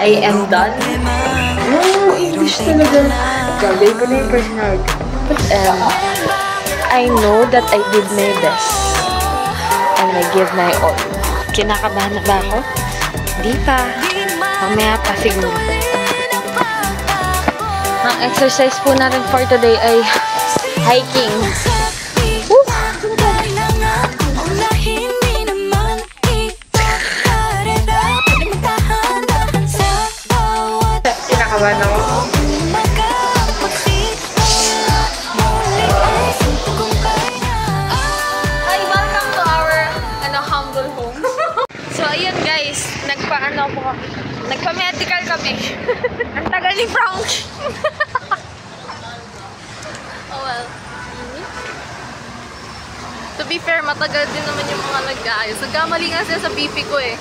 I am done. Oh, English talaga. Gagawin ko na yung personality. But I know that I did my best. And I give my all. Kinakabahan na ba ako? Di pa. Mamaya pa siguro. Ang exercise po natin for today ay hiking. Woo! Kinakabahan ako. Hi, welcome to our humble home. So, ayun guys, nagpa-medical kami. Ang tagal ni Frank. Oh well. To be fair, matagal din naman yung mga nag-aayos. Nagkamali nga sila sa pipi ko eh.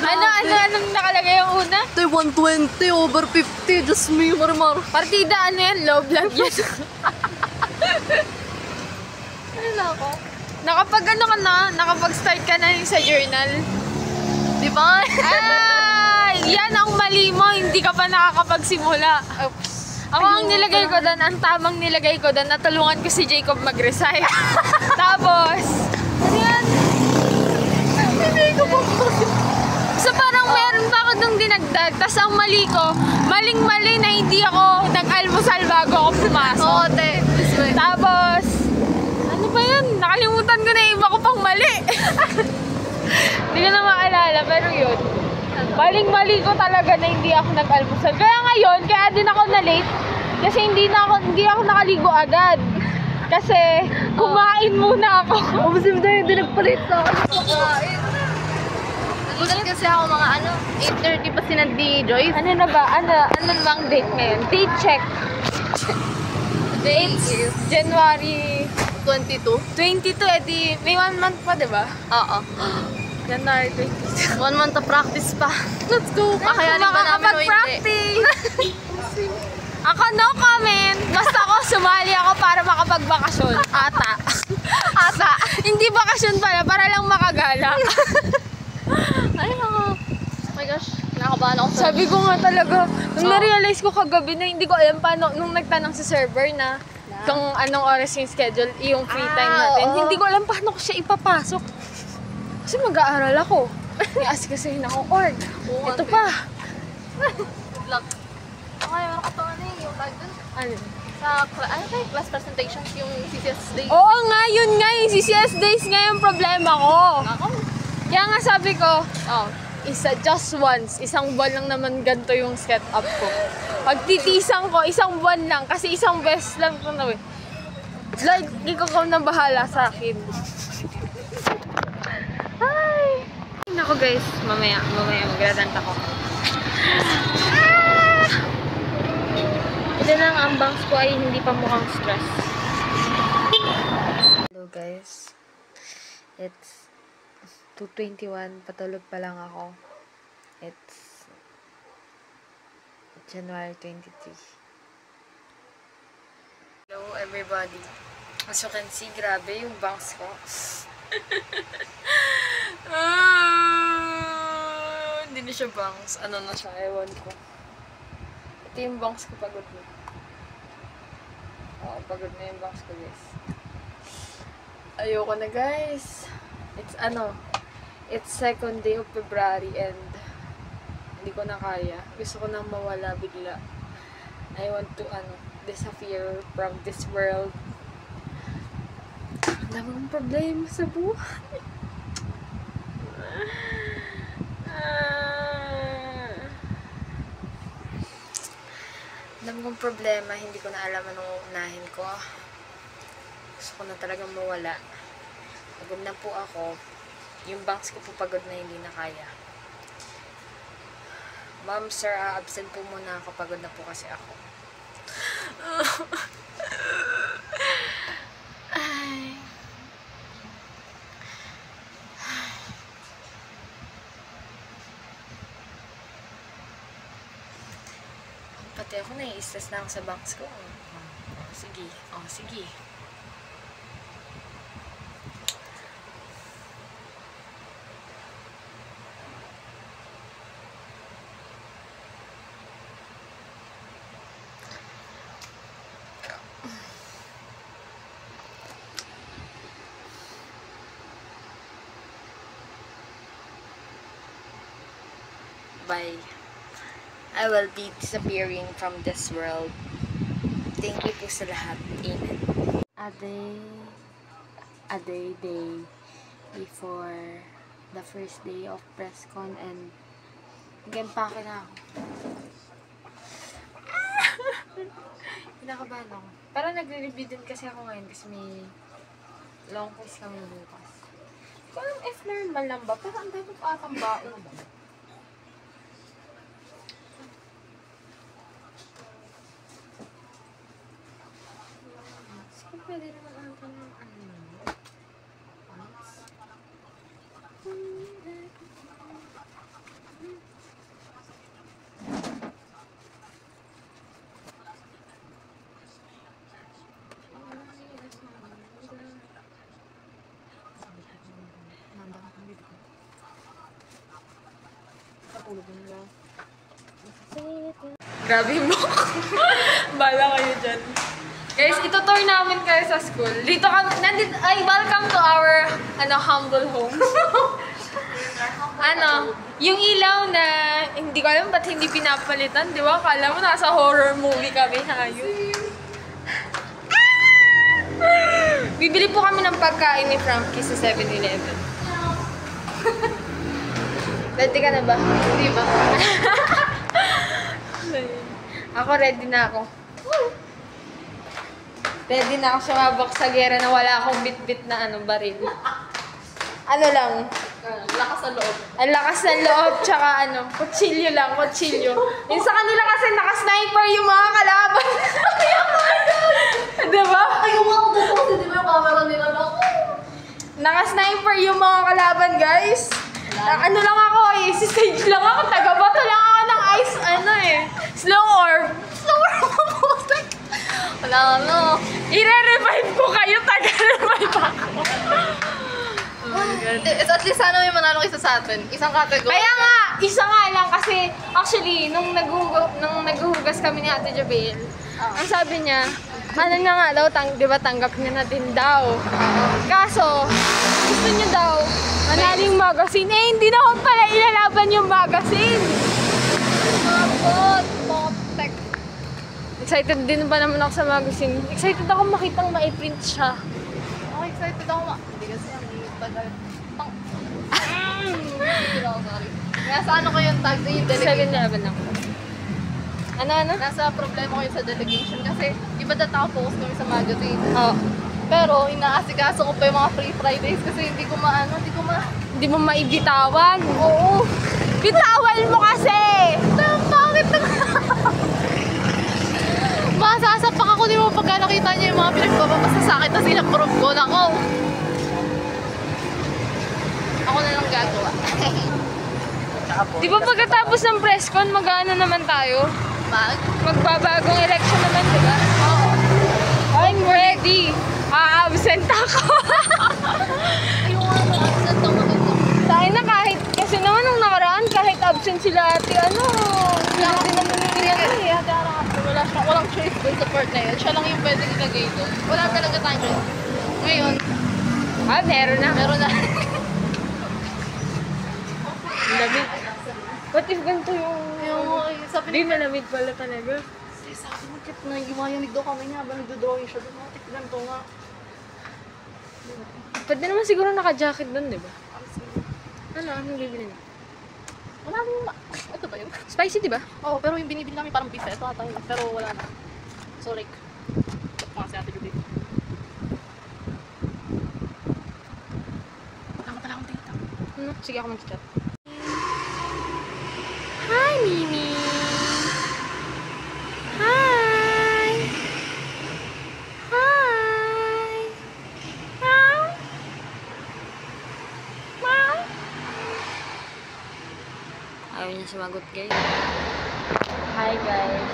Anong nakalagay yung una? 120 over 50. Just me, Marimar. Partida, ano yan? Low blood yan. Ano na ako? Nakapag-start ka na sa journal. Di ba? Yan ang mali mo. Hindi ka pa nakakapagsimula. Oops. Ako ang nilagay ko doon, ang tamang nilagay ko doon, natulungan ko si Jacob mag-resign. Tapos, ano yan? Hindi ko pa. So parang meron pa ako nung dinagdag. Tapos ang mali ko, maling-mali na hindi ako nag-almusal bago ako pumasok. Oo, te. Tapos, ano ba yan? Nakalimutan ko na yung iba ko pang mali. Hindi ko na maalala, pero yun. Maling-mali ko talaga na hindi ako nag-almusal. Kaya ngayon, kaya din ako na-late. Kasi hindi ako nakaligo agad. Kasi, kumain muna ako. Ubusin na hindi nagpalit na ako. Kumain. Nagulat kasi ako mga 8:30 pa si Nandy Joyce. Ano na ba? Ano bang date ngayon? Date check. Date is January 22. 22, edi may 1 month pa, diba? Oo. January 22. 1 month na practice pa. Let's go. Kakayanin ba namin o hindi? Ako no comment. Basta ako sumali ako para makapagbakasyon. Ata. Hindi bakasyon pala, para lang makagala. Ay, oh my gosh. Nakabahan ako. Sabi ko nga talaga, nung na-realize ko kagabi na hindi ko alam paano, nung nagtanong sa server na kung anong oras yung schedule, yung free time natin, hindi ko alam paano ko siya ipapasok. Kasi mag-aaral ako. I-ask-asahin ako, org. Ito pa. Good luck. Okay, makatawa na yung tag dun. Ano? Sa class presentations, yung CCS Day. Oo nga, yun nga. Yung CCS days nga yung problema ko. Ako? Kaya nga sabi ko, just once, isang buwan lang naman ganito yung set up ko. Pagtitisan ko, isang buwan lang, kasi isang beses lang ito na. Lord, ikaw na bahala sa akin. Hi! Nako guys, mamaya magradant ako. Ito na ang bangs ko ay hindi pa mukhang stress. Hello guys. It's 2:21, patulog pa lang ako. It's January 23. Hello everybody. As you can see, grabe yung bangs ko. Hindi na siya bangs. Ano na siya, ewan ko. Ito yung bangs ko, pagod na. Pagod na yung bangs ko guys. Ayoko na guys. It's second day of February and hindi ko na kaya. Gusto ko nang mawala bigla. I want to disappear from this world. Ang dami kong problema sa buhay. Ang dami kong problema, hindi ko na alam anong unahin ko. Gusto ko na talagang mawala. Pagod na po ako. Yung bangs ko po pagod na, hindi na kaya. Ma'am, sir, absent po muna ako. Pagod na po kasi ako. Ay. Pati ako nai-stress na ako sa bangs ko. Sige. Sige. Bye. I will be disappearing from this world. Thank you po sa lahat. Amen. A day before the first day of presscon and again pa ako na ako. Kinakabahan ako. Parang nagre-review din kasi ako ngayon kasi may long quiz kami bukas. Kung alam if normal lang ba, pero ang dami pa atang baon ba? Sige, pwede naman ata ng ano. Grabe mo. Bala kayo dyan. Guys, itutour namin kayo sa school. Dito kami, welcome to our, humble home. Yung ilaw na, hindi ko alam ba't hindi pinapalitan, di ba? Kala mo nasa horror movie kami, hayop. Bibili po kami ng pagkain ni Frankie sa 7-Eleven. Ready ka na ba? Hindi ba? Ako, ready na ako. Ready na ako sumabak sa gera na wala akong bit-bit na baril. Ano lang? Lakas sa loob. Ang lakas ng loob, tsaka kutsilyo lang, kutsilyo. Yung sa kanila kasi naka-sniper yung mga kalaban. Diba? Ayaw nga ako dito kasi di ba yung camera nila na ako? Naka-sniper yung mga kalaban, guys. Ano lang ako si stage lang ako, taga-bato lang ako ng ice, slow orb. Slow orb mo po. Wala I-revive ko kayo, taga-revive ako. Oh my God. At least sana may manalo kayo sa atin. Isang category. Kaya nga, isa nga lang kasi actually, nung naghuhugas kami ni Ate Jabel, ang sabi niya, ano na nga daw, di ba tanggap niya na din daw. Kaso, gusto niya daw, manaling magazine. Hindi na ako pala ilalaban yung magazine. Excited din pa naman ako sa magazine. Excited ako makitang ma-print siya. Ako excited ako hindi kasi ang tagal. Sorry. Nasa ko yung tag na yung delegation. 7-Eleven ako. Ano? Nasa problema ko yun sa delegation kasi di ba focus kami sa magazine? Oo. Pero inaasikaso ko pa yung mga free Fridays kasi hindi Hindi mo maibitawan. Oo. Bitawan mo kasi! Bakit na? Masasapak ako di mo pagka nakita niya yung mga pinagbabasa sa akin tapos in-approve ko. Nako. Ako na lang gagawa. Di ba pagkatapos ng presscon, mag-ano naman tayo? Magbabagong election naman, di ba? Oo. I'm ready! A-absent ako! Yung absent ako dito. Tayo na kahit, kasi naman nung nakaraan, kahit absent sila ate, hindi naman nilagay. Walang choice doon sa part na yun. Siya lang yung pwedeng ilagay doon. Wala talaga tayong choice. Ngayon, Meron na. meron na. Lamig. What if ganito yung... Sabi Di malamig pala talaga. sabi mo, Kit, yumayanig daw kami niya habang nagdodrawing siya doon. Ganito nga. Pwede naman siguro naka-jacket doon, di ba? Anong bibili niya? Wala mo ito ba yun? Spicy, di ba? Oo, pero yung binibili namin parang beef. Ito ata yun. Pero wala na. So like, mga si Ate Judy. Wala pala akong data. Sige ako mag-chat. Hi, Mimi! Hi! Hi! Meow! Meow! Ayaw niya sumagot, guys. Hi, guys.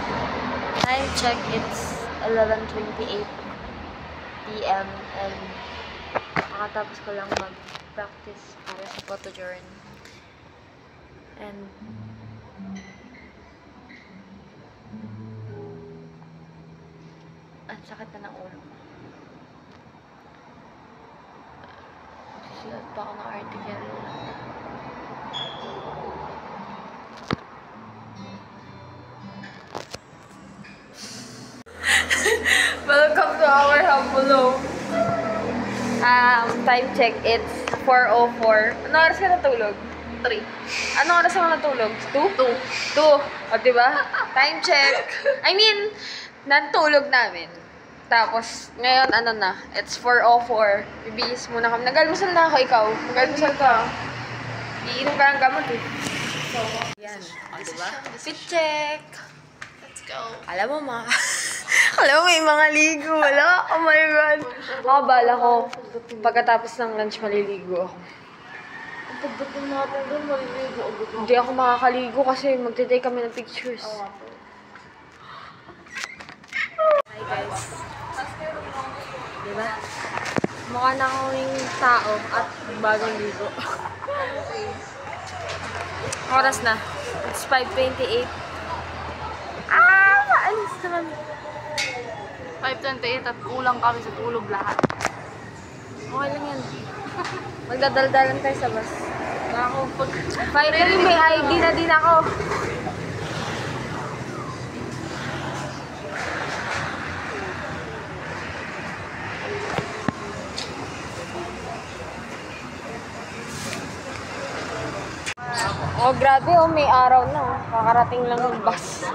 Time check, it's 11:28 PM and makatapos ko lang mag-practice para sa photo journal. And ang sakit na ng ulo. Susulat pa ako ng article. time check, it's 4:04. Ano oras ka natulog? 3. Anong oras ako natulog? 2? 2. O, diba? Time check. I mean, natulog namin. Tapos, ngayon, ano na, it's 4:04. Bibihis muna kami. Nag-almusal na ako, ikaw. Nag-almusal ka. Iinom ka ng gamot eh. So, yan. O, diba? Fit check. Let's go. Alam mo, alam mo, may mga ligo. Wala. Oh my God. Bala ko. Pagkatapos ng lunch, maliligo ako. Ang pagdating natin doon, maliligo agad ako. Hindi ako makakaligo kasi magte-take kami ng pictures. Hi guys. Diba? Mukha na akong tao at bagong ligo. Oras na. It's 5:28. Maalis naman. 5:28 at kulang kami sa tulog lahat. Okay lang yan. Magdadaldalan tayo sa bus. Finally, may ID na din ako. Oh, grabe oh, may araw na oh. Kakarating lang ng bus.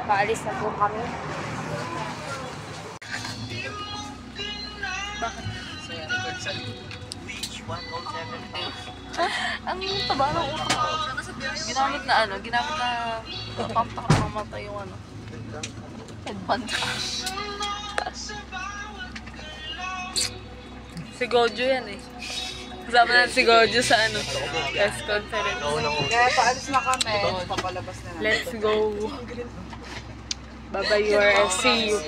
Paalis na po kami. Ang taba ng utak ko. Ginamit na pampak na mamatay yung headband. Si Gojo yan eh. Kasama na si Gojo sa press conference. Kaya paalis na kami. Papalabas na namin. Let's go. Bye-bye URS. See you.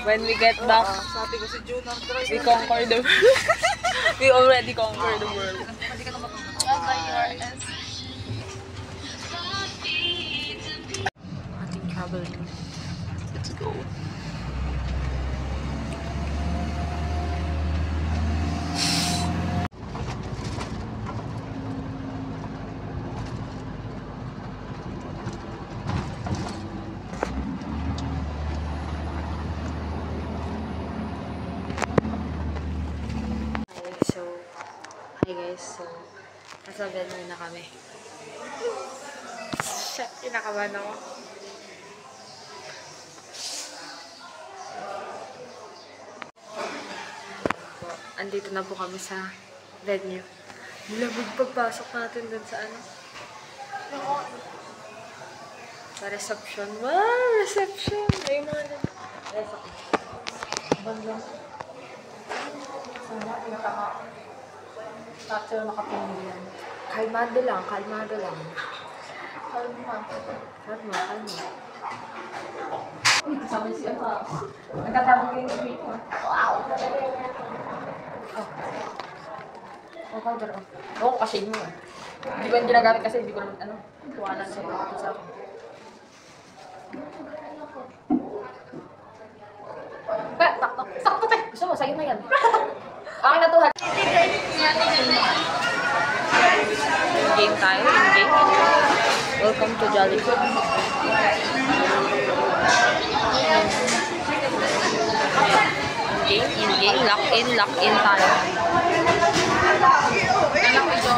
When we get back, Sabi ko si June ang try. we conquer the world. We already conquered the world. Ating travel. Let's go. Hi guys, so nasa venue na kami. Shit, kinakabahan ako. Andito na po kami sa venue. Labig pagpasok natin dun sa sa reception. Wow, reception! Ay, mga bandang. Sana, after makapinili yan. Kalmado lang, kalmado lang. Kalma. Uy, kasama siya pa. Nagkatawag yung speak mo. Wow! Oh, powder ko. Oo, kasi mo eh. Hindi ko yung ginagamit kasi hindi ko naman tuwanan sa sa akin. Sakto tayo! Gusto mo, sa'yo na yan. Akin na to, ha? In-game tayo, in-game. Welcome to Jollibee. In-game, lock in tayo. Anak ko ito.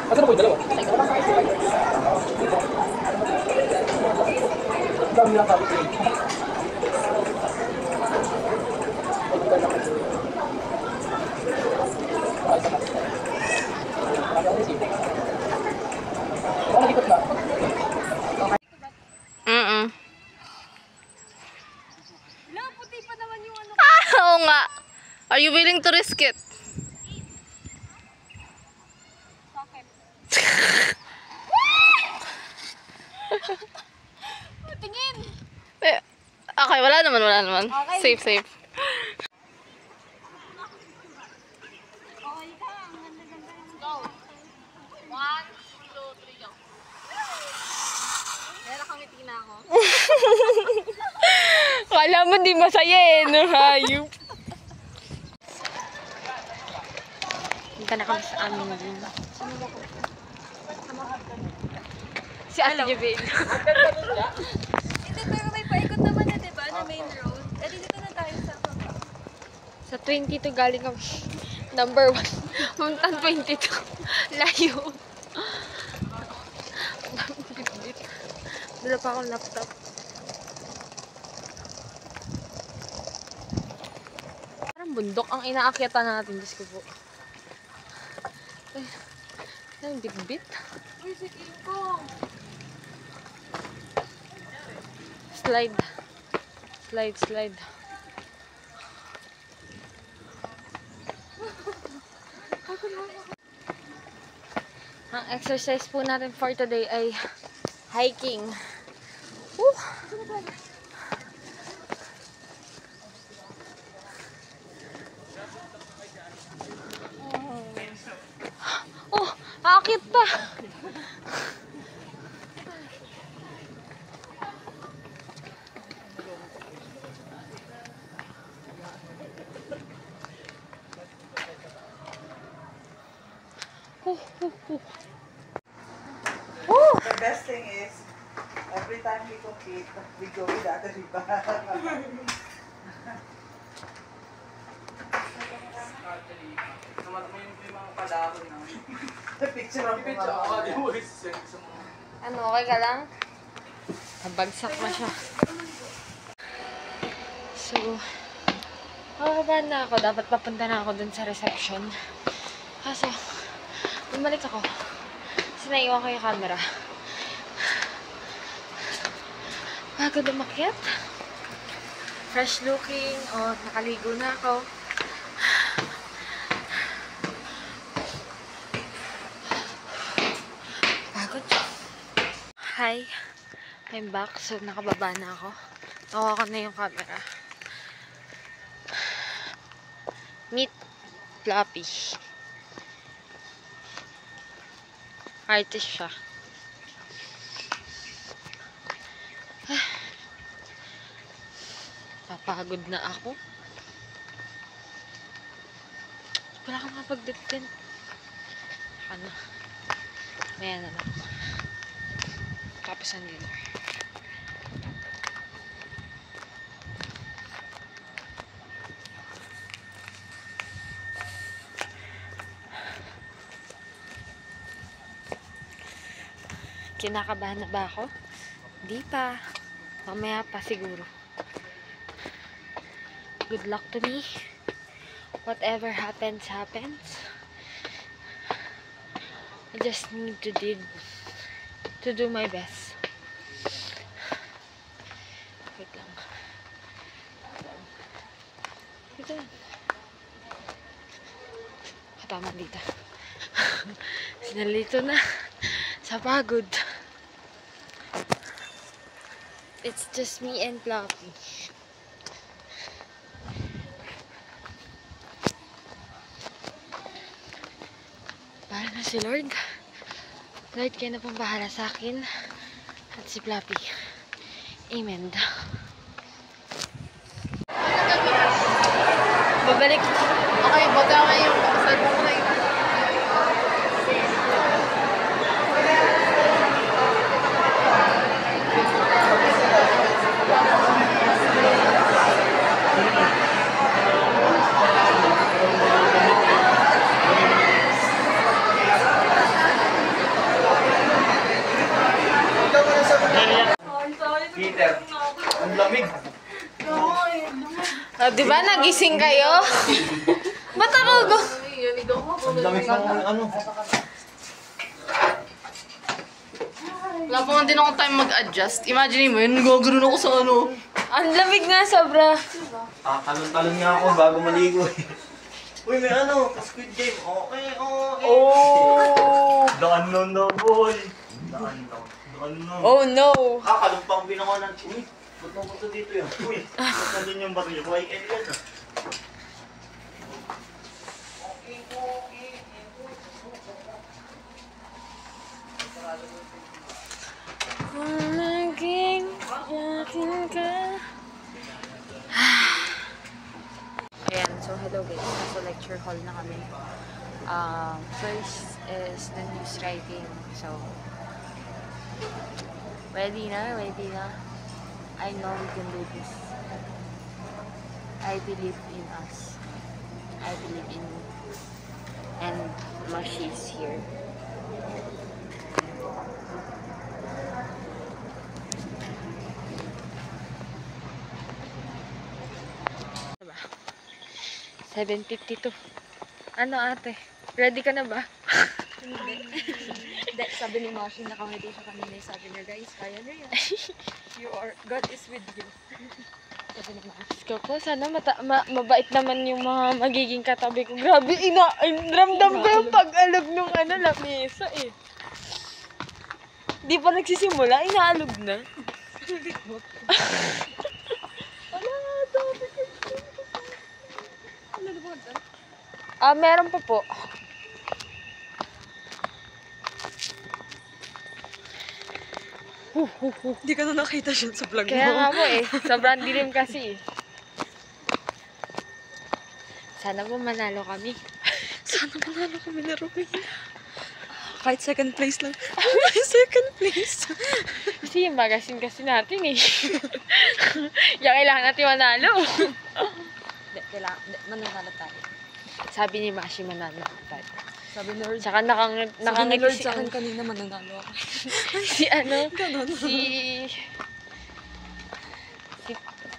Asa na po yung dalawa? Ang dami lang sabi ko. Puti pa naman yung Oo nga. Are you willing to risk it? tingin. Okay, wala naman. Okay. Safe. Okay ka, ang ganda-ganda. Go. 1, Kala mo di masaya eh, no? Hayop. Punta na kami sa amin din. Si Ate Jabel. Hindi, pero may paikot naman na, diba, na main road. Eh, dito na tayo sa baba. Sa 22 galing kami. Number 1. Pumuntan 22. Layo. Dala pa akong laptop. Parang bundok ang inaakyatan natin. Diyos ko po. Ay, ang bitbit. Uy, si King. Slide. Slide, slide. Ang exercise po natin for today ay hiking. Woo! Oh, aakit pa. The best thing is, every time we compete, we go with the other riba. Picture of Ano, okay ka lang? Nabagsak na siya. So, makakaba na ako. Dapat papunta na ako dun sa reception. Kaso, bumalik ako. Kasi naiwan ko yung camera. Bago dumakyat. Fresh looking. O, nakaligo na ako. Pagod. Hi. I'm back. So, nakababa na ako. Nakuha ko na yung camera. Meet Flappy. Artist siya. Papagod na ako. Wala kang mapagdagdan. Ano? Maya na lang. Tapos ang dinner. Kinakabahan na ba ako? Di pa. Mamaya pa siguro. Good luck to me. Whatever happens, happens. I just need to do my best. Wait lang. Dito lang. Katama dito. Sinalito na. Sa pagod. It's just me and Fluffy. Para na si Lord. Lord, kayo na pong bahala sa akin. At si Fluffy. Amen. Babalik. Okay, bota ka yung cellphone ko na yun. Peter, ang lamig. Diba nagising kayo? Ba't ako Ang lamig ng ano. Wala pa nga din ako time mag-adjust. Imagine mo yun, gaganoon ako sa ano. Ang lamig nga sobra. Talon-talon nga ako bago maligo eh. Uy, may ano, Squid Game. Okay, okay. Oh! Daan nun na, boy. Daan nun. Oh no! Kalumpang binangonan. Uy, ba't mo punta dito yan? Uy, ba't nandun yung baril? Why alien ah? Naging akin ka. So, hello guys. Nasa lecture hall na kami. First is the news writing. So, ready na. I know we can do this. I believe in us. I believe in you. And Mashi is here. Diba? 7:52. Ano ate? Ready ka na ba? Hindi. Sabi ni Mashi, nakamedi siya kanina. Sabi niya, guys, kaya na yan. God is with you. Sabi ni Mashi. Ko po, sana mabait naman yung mga magiging katabi ko. Grabe, ramdam ko yung pag-alog nung lamesa eh. Di pa nagsisimula, inaalog na. Meron pa po. Hindi ka na nakita siya sa vlog Kaya nga po eh, sobrang dilim kasi eh. Sana po manalo kami. Sana manalo kami na Romina. Kahit second place lang. Second place. Kasi yung magazine kasi natin eh. Yung kailangan natin manalo. Mananalo tayo. Sabi ni Mashi manalo tayo. Sabi ni Lord. Saka Sabi ni Lord sa akin nakangiti kanina, mananalo ako. si Ganon.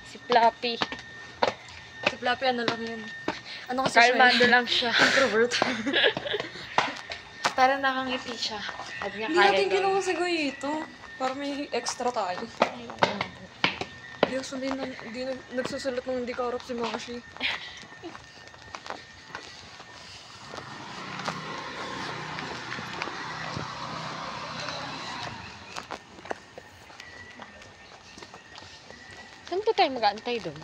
si Flappy. Si Flappy, ano lang yun. Ano kasi Calmado siya? lang siya. Introvert. Parang nakangiti siya. At niya Hindi kaya natin gawin. ginawa si Goy ito. Para may extra tayo. Hindi nagsusulat ng hindi kaurap si Mashi. Saan po tayo mag-aantay doon?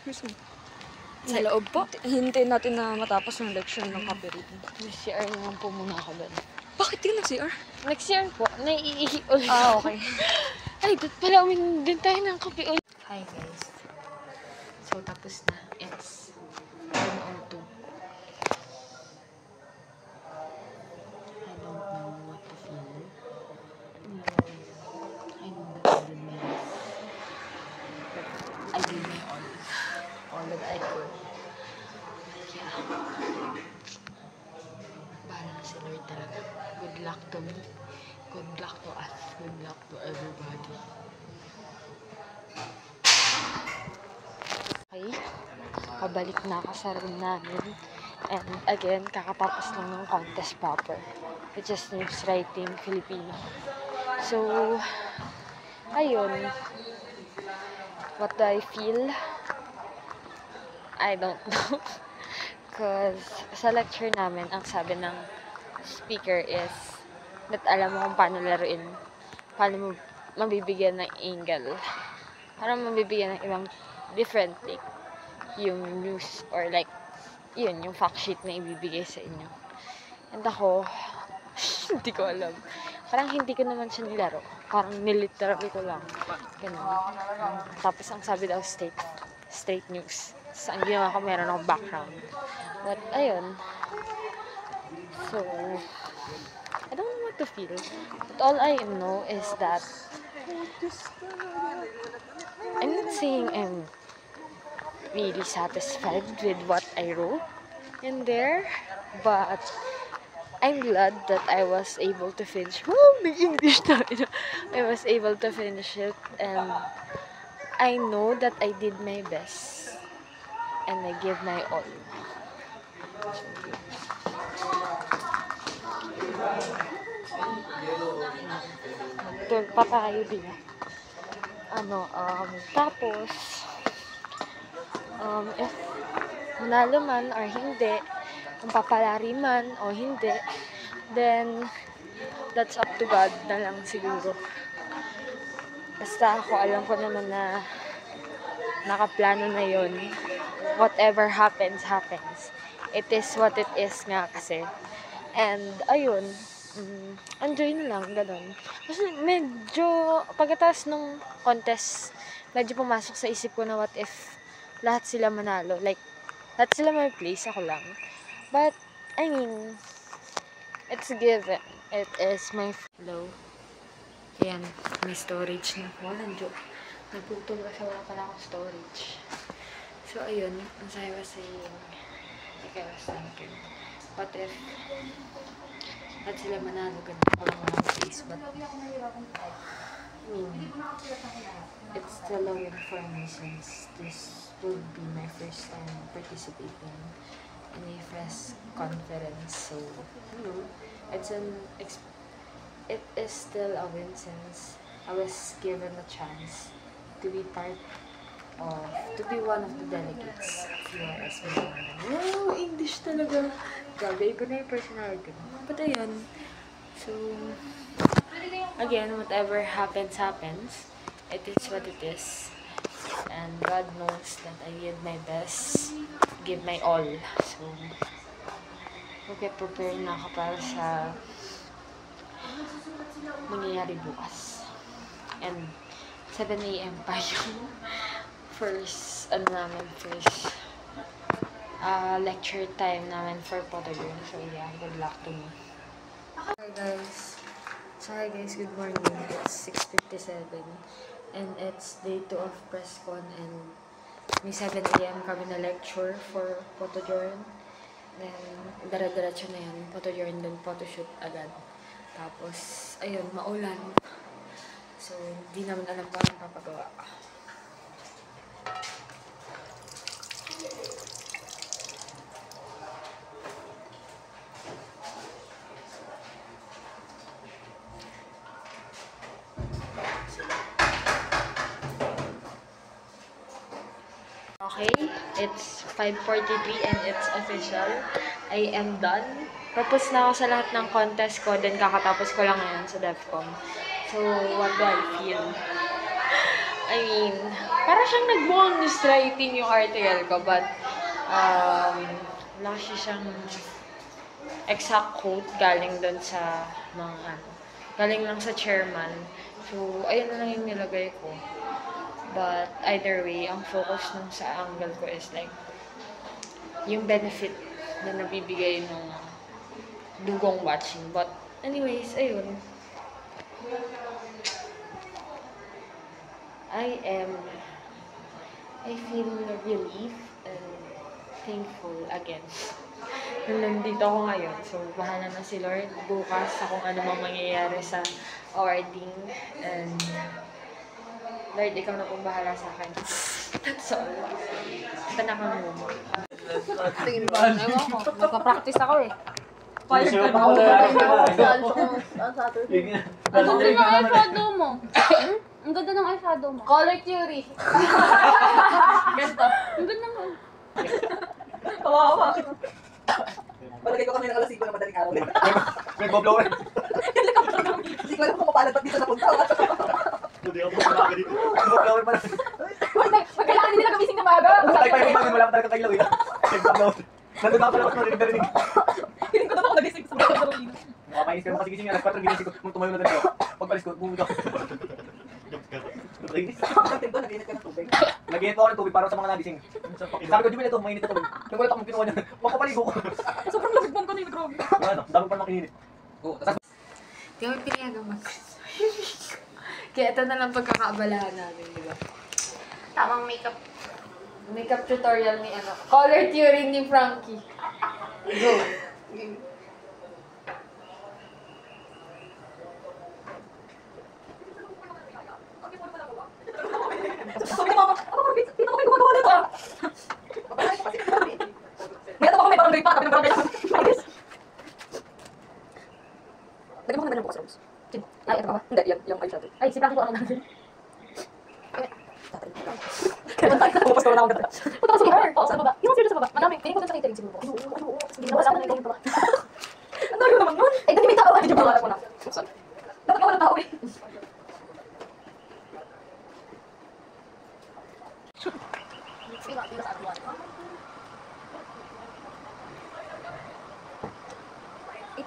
Mismo. Sa loob po. Hintayin natin na matapos yung lecture ng copywriting. Nag-CR naman po muna ako doon. Bakit di ka nag-CR? Nag-CR po. Naiihi ulit. Okay. Ay, doon pala uminom din tayo ng kape ulit. Hi guys. So, tapos na. It's 1:02. I don't know what to feel. I know that I did my best. But I did my all that I could. Yeah. Bahala na si Lord talaga. Good luck to me. Good luck to us. Good luck to everybody. Okay. Pabalik na ako sa room namin. And again, kakatapos lang ng contest proper. Which is News Writing Filipino. So, ayun. What do I feel? I don't know. Because sa lecture namin, ang sabi ng speaker is that alam mo kung paano laruin. Paano mo mabibigyan ng angle. Parang mabibigyan ng ibang different take. Yung news or like, yun, yung fact sheet na ibibigay sa inyo. And ako, hindi ko alam. Parang hindi ko naman siya nilaro. Parang niliterally ko lang. Ganun. Tapos ang sabi daw, straight news. So, ang ginawa ko, meron akong background. But, ayun. So, I don't know what to feel. But all I know is that I'm not saying I'm really satisfied with what I wrote in there, but I'm glad that I was able to finish. Oh, may English tayo. I was able to finish it, and I know that I did my best. And I give my all. Magtul pa tayo din. Tapos, if manalo man or hindi, kung papalari man o hindi, then, that's up to God na lang siguro. Basta ako, alam ko naman na nakaplano na yun. Whatever happens, happens. It is what it is nga kasi. And, ayun, enjoy na lang, ganun. Kasi medyo, pagkatapos nung contest, medyo pumasok sa isip ko na what if lahat sila manalo. Like, Lahat sila may place, ako lang. But, I mean, it's given. It is my flow. Ayan, may storage na. Walang joke. Nagputol kasi wala pala akong storage. So, ayun, as I was saying, like I was thinking, what if lahat sila manalo, ganun ako lang walang place, but it's still a win for me since this will be my first time participating in a press conference. So, it is still a win since I was given a chance to be one of the delegates of URS. Wow, English talaga. Grabe ko na yung personality ko. But ayun, so, again, whatever happens, it is what it is. And God knows that I did my best, give my all. So, prepare na ako para sa mangyayari bukas. And 7 AM pa yung first lecture time namin for Potterburn. So yeah, good luck to me. Hi guys, good morning. It's 6:57 and it's day 2 of PressCon and may 7 AM kami na lecture for Potterburn. Then, dara-diretso na yan. Potterburn, then photoshoot agad. Tapos, ayun, maulan. So, hindi naman alam pa ang papagawa. Okay, it's 5:43 and it's official. I am done. Tapos na ako sa lahat ng contest ko, then kakatapos ko lang ngayon sa DevCom. So, what do I feel? I mean, para siyang nagmukhang ghostwriting yung article ko, but wala kasi siyang exact quote galing dun sa mga galing lang sa chairman. So, ayun na lang yung nilagay ko. But either way, ang focus nung sa angle ko is like yung benefit na nabibigay ng dugong watching. But anyways, ayun. I feel relief and thankful again nung nandito ako ngayon. So, bahala na si Lord bukas sa kung ano mang mangyayari sa awarding. And Lord, ikaw na pong bahala sa akin. That's all. Ito na kang mo. Tingin mo, ewan ko. Magpa-practice ako eh. Ang ganda ng eyeshadow mo. Ang ganda ng eyeshadow mo. Color theory. Ganito. Ang ganda mo. Kawawa. Palagay ko kanina alas 5 na madaling araw. Nag-blower. Hindi ko alam kung mapalat pag dito napunta. Hindi ako pumunta dito. Nag-blower pala. Kailangan hindi na kamising na maaga. Ay, pa yung bagay, wala pa talaga kailaw eh. Nag-blower. Nandun ako pala ako narinig. Hindi ko na ako nagising sa mga Carolina. Makakainis ka naman kasi gising nga. Alas 4 ginising ko. Kung tumayo na talaga ako. Pagbalis ko, bumuli ako. Nag-init ka ng tubig. Nag-init po ako ng tubig para sa mga nagising. Sabi ko, di ba ito, mainit na tubig. Kaya wala akong kinuha niya. Makapaligo ko. Sobrang lamig mo kanina, grabe. Ano, dami pa naman kininit. Di kami pinayagang Kaya ito na lang pagkakaabalahan namin, di ba? Tamang makeup tutorial ni ano. Color theory ni Frankie. Go. Sabi ni mama, dito ko kayo gumagawa nito. May ato ba may barangay pa? Kami ng barangay namin. Ayos. Lagyan mo ka naman yung bukas, Rose. Sino? Ay, ito ka ba? Hindi, yung eyeshadow. Ay, si Frankie ko ako namin. Kaya tayo na pupas ko na ako ganda. Punta ka sa baba. Oo, sa baba. Yung serious sa baba. Madami. Tingin ko dun sa catering siguro. Ano? Hindi na wala na yung baba. Ano yun naman yun? Eh, dati may tao. Medyo bawala ko na. Dapat ako ng tao eh.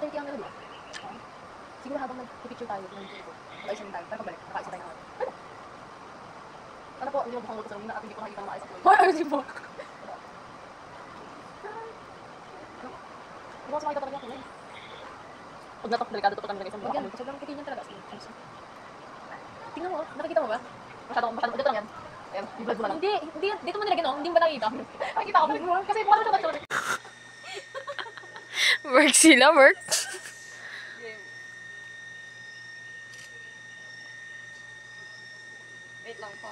Ang ano, di ba? Siguro habang nag-picture tayo, nag-isa tayo, para pabalik, nakaisa tayo na. Ano po, hindi mo bukang luto sa rumina at hindi ko nakita ng maayos. Hoy, ayos po! Huwag sa mga talaga ako. Pag natok, delikado to kami guys. Ang mga sobrang pikin yan talaga. Tingnan mo, nakikita mo ba? Masyadong dito lang yan. Ayan, yung blood mo lang. Hindi, dito mo nilagyan, no? Hindi mo ba nakikita? Nakikita ko, kasi pumasok siya na. Work sila, work. Wait lang po.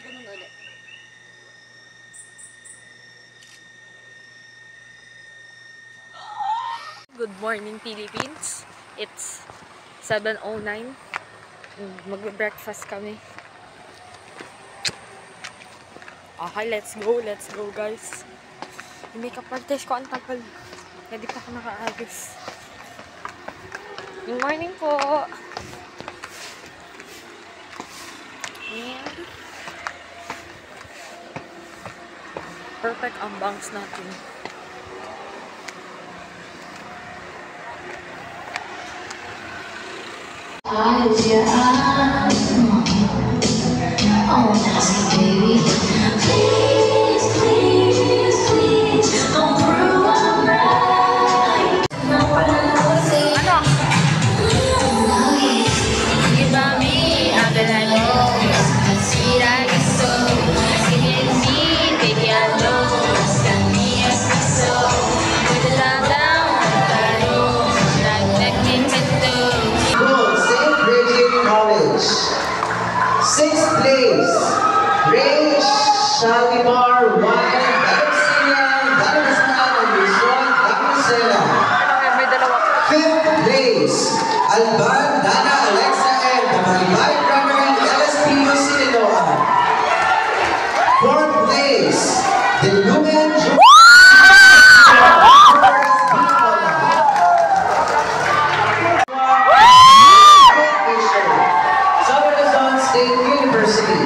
Ganun ulit. Good morning, Philippines. It's 7:09. Magbe-breakfast kami. Okay, let's go guys. Yung makeup artist ko ang tagal. Hindi pa ako nakaagis. Good morning po. Ayan. Perfect ang bangs natin. Eyes, your eyes, oh, nasty baby. Please, please, please, don't prove I'm right. No, Ano? Iba me, habla así la gusto. Si en mí, baby, I know. Hasta mi esposo. With the love down, pero like making it St. Bridget College. 6th place, Ray Shalimar Wine, Dalusinan, Dalusinan, and Rizwan Dalusela. 5th place, Alban, Dana, Alexa, and the Malibay Primary LSP Sinaloa. 4th place, the Lumen Southern Luzon State University.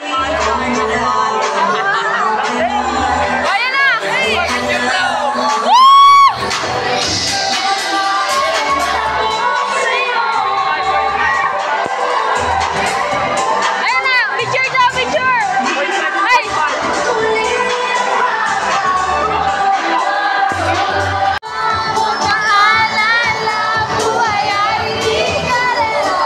Ayan na! Ayan na! Picture daw! Picture! Ay! Paalala, buhay ay di kalero.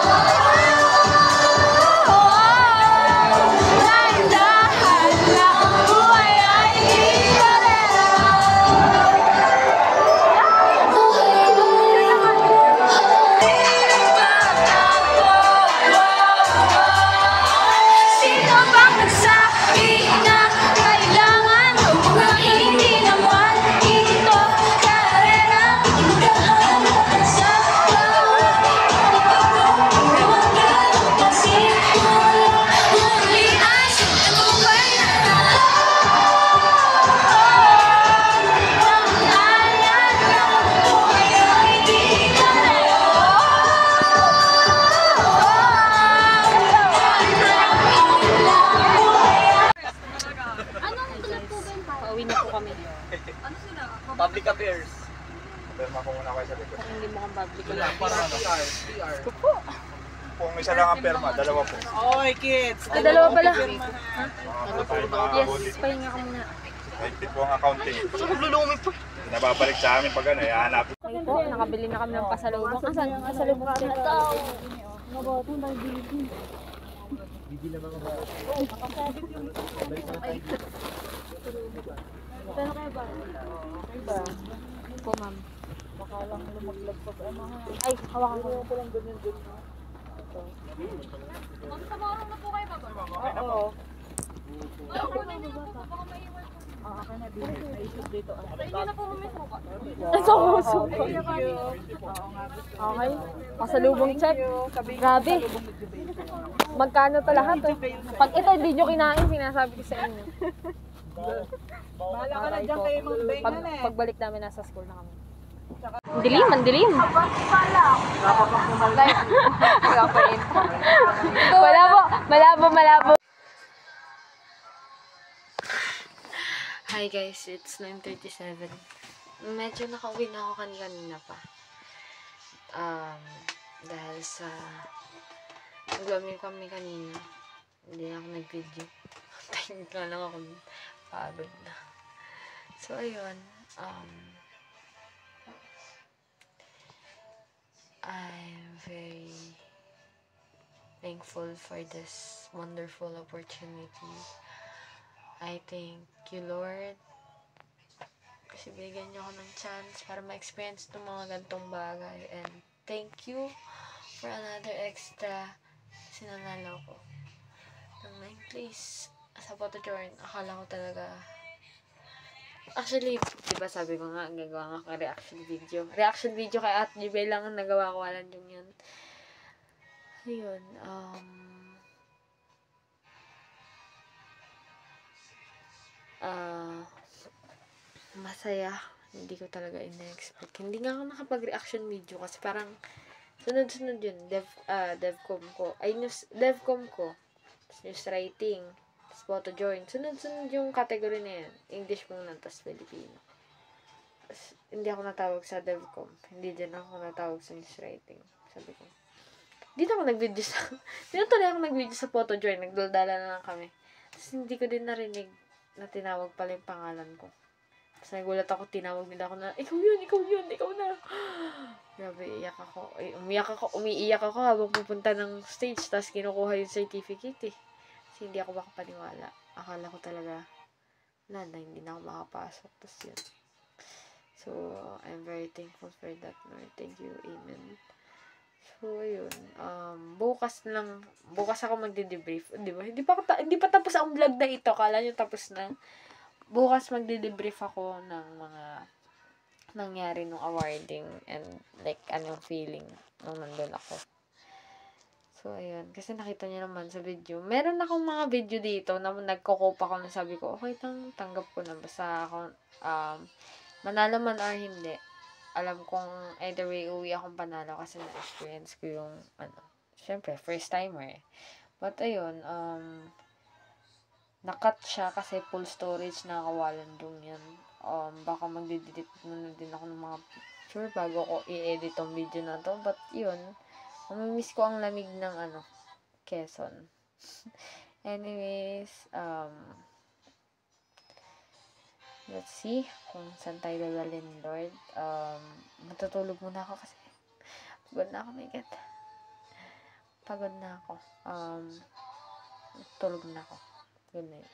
Dahan-dahan lang, buhay ay di Sino bang nagsabi na kailangan na hindi naman ito karera? Magkahanap sa kasi huli ay tumubay na Tangayan ng buhay ay di Pauwi na po kami. Public affairs. Perma ko muna kayo sa likod. Hindi mo kang public. Kung isa lang ang perma, dalawa po. Ay, dalawa pala. Yes, Pahinga ka muna. Higpit po ang accounting. Nababalik sa amin pag ano, ihanapin. Okay po, nakabili na kami ng pasalubong. Asan? Pasalubong check. Po, ma'am. Ay, hawakan ko. Oo. Okay. Pasalubong check. Grabe. Magkano to lahat? Pag ito hindi nyo kinain, sinasabi ko sa inyo. Bahala ka na dyan kayo mga bengan eh. Pagbalik namin, nasa school na kami. Ang dilim. Malabo. Hi guys, it's 9:37. Medyo nakauwi na ako kanina pa. Dahil sa naglamig kami kanina. Hindi ako nag-video. Tahimik lang ako. Pagod na. So, ayun. I'm very thankful for this wonderful opportunity. I thank you, Lord, kasi binigyan niyo ako ng chance para ma-experience itong mga gantong bagay. And thank you for another extra kasi nanalo ko ng 9th place sa Photojourn. Akala ko talaga, actually, diba sabi ko nga, gagawa nga ako reaction video kay Ate Jubel lang ang nagawa ko, walang yung yun. Ayun, masaya. Hindi ko talaga ina-expect. Hindi nga ako nakapag-reaction video kasi parang sunod-sunod yun. Devcom ko. Devcom ko. News writing. Tapos Photojourn. Sunod-sunod yung category na yan. English muna, tapos Filipino. Tapos, hindi ako natawag sa Devcom. Hindi din ako natawag sa news writing. Sabi ko. Dito ako nag-video sa... Dito tuloy ako nag-video sa Photojourn. Nagdaldala na lang kami. Tapos hindi ko din narinig na tinawag pala yung pangalan ko. Tapos nagulat ako, tinawag nila ako na, ikaw na. Grabe, iyak ako. Umiiyak ako habang pupunta ng stage. Tapos kinukuha yung certificate eh. Kasi hindi ako makapaniwala. Akala ko talaga, wala na, hindi na ako makapasok. Tapos yun. So, I'm very thankful for that, Lord. Thank you. Amen. So, ayun. Bukas ako magde-debrief. Di ba? Hindi pa tapos ang vlog na ito. Kala nyo tapos na. Bukas magde-debrief ako ng mga nangyari nung awarding and like, anong feeling nung nandun ako. So, ayun. Kasi nakita niyo naman sa video. Meron akong mga video dito na nagko-cope ako na sabi ko, okay, tanggap ko na. Basta ako, manalo man or hindi. Alam kong either way uwi akong panalo kasi na-experience ko yung, syempre, first timer eh. But, ayun, nakat siya kasi full storage na kawalan dong yan. Baka magde-delete na din ako ng mga picture bago ko i-edit tong video na to. But, yun, mamimiss ko ang lamig ng, Quezon. Anyways, let's see kung saan tayo dadalhin, Lord. Matutulog muna ako kasi pagod na ako, my God. Pagod na ako. Tulog na ako. Good night.